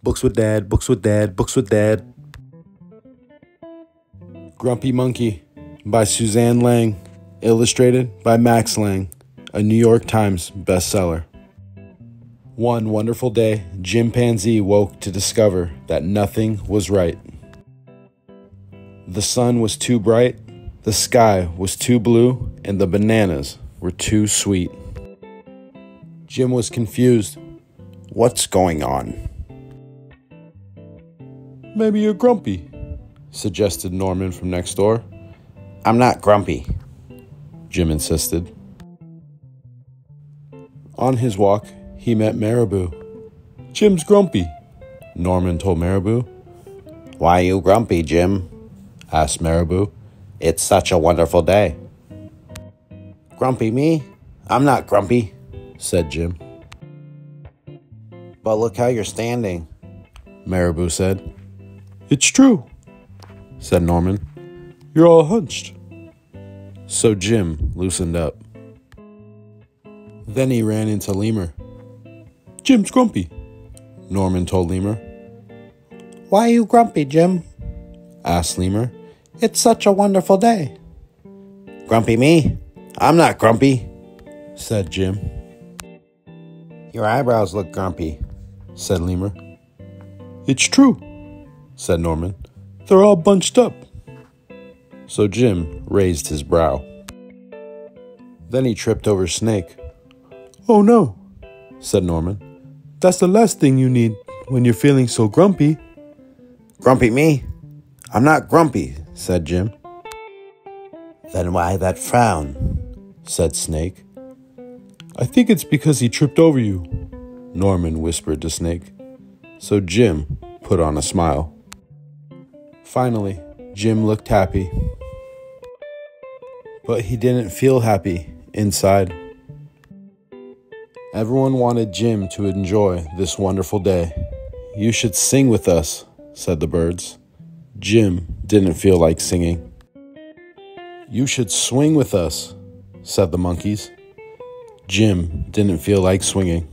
Books with Dad, Books with Dad, Books with Dad. Grumpy Monkey by Suzanne Lang, illustrated by Max Lang, a New York Times bestseller. One wonderful day, Chimpanzee woke to discover that nothing was right. The sun was too bright, the sky was too blue, and the bananas were too sweet. Jim was confused. What's going on? Maybe you're grumpy, suggested Norman from next door. I'm not grumpy, Jim insisted. On his walk, he met Marabou. Jim's grumpy, Norman told Marabou. Why are you grumpy, Jim? Asked Marabou. It's such a wonderful day. Grumpy me? I'm not grumpy, said Jim. But look how you're standing, Marabou said. It's true, said Norman. You're all hunched. So Jim loosened up. Then he ran into Lemur. Jim's grumpy, Norman told Lemur. Why are you grumpy, Jim? Asked Lemur. It's such a wonderful day. Grumpy me? I'm not grumpy, said Jim. Your eyebrows look grumpy, said Lemur. It's true, said Norman. They're all bunched up. So Jim raised his brow. Then he tripped over Snake. Oh no, said Norman. That's the last thing you need when you're feeling so grumpy. Grumpy me? I'm not grumpy, said Jim. Then why that frown? Said Snake. I think it's because he tripped over you, Norman whispered to Snake. So Jim put on a smile. Finally, Jim looked happy. But he didn't feel happy inside. Everyone wanted Jim to enjoy this wonderful day. You should sing with us, said the birds. Jim didn't feel like singing. You should swing with us, said the monkeys. Jim didn't feel like swinging.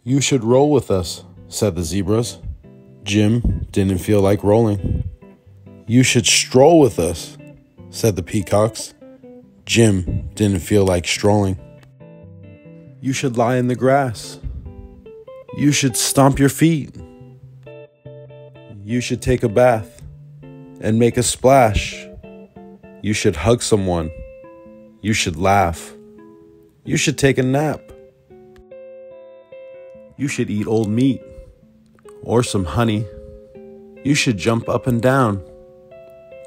You should roll with us, said the zebras. Jim didn't feel like rolling. You should stroll with us, said the peacocks. Jim didn't feel like strolling. You should lie in the grass. You should stomp your feet. You should take a bath and make a splash. You should hug someone. You should laugh. You should take a nap. You should eat old meat or some honey. You should jump up and down.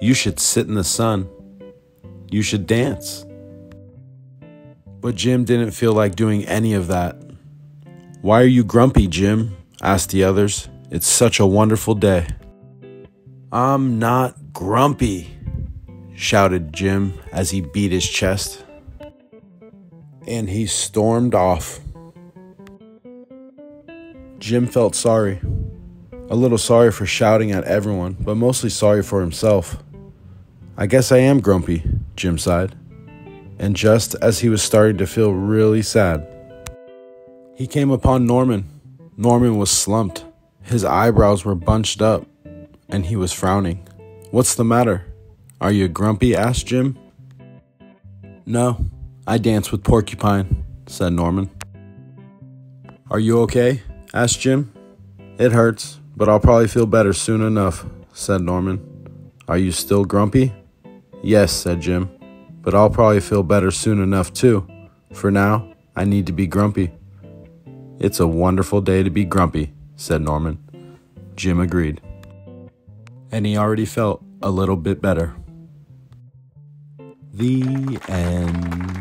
You should sit in the sun. You should dance. But Jim didn't feel like doing any of that. Why are you grumpy, Jim? Asked the others. It's such a wonderful day. I'm not grumpy, shouted Jim as he beat his chest. And he stormed off. Jim felt sorry. A little sorry for shouting at everyone, but mostly sorry for himself. I guess I am grumpy, Jim sighed. And just as he was starting to feel really sad, he came upon Norman. Norman was slumped. His eyebrows were bunched up, and he was frowning. What's the matter? Are you grumpy? Asked Jim. No, I dance with Porcupine, said Norman. Are you okay? Asked Jim. It hurts, but I'll probably feel better soon enough, said Norman. Are you still grumpy? Yes, said Jim, but I'll probably feel better soon enough too. For now, I need to be grumpy. It's a wonderful day to be grumpy, said Norman. Jim agreed. And he already felt a little bit better. The end.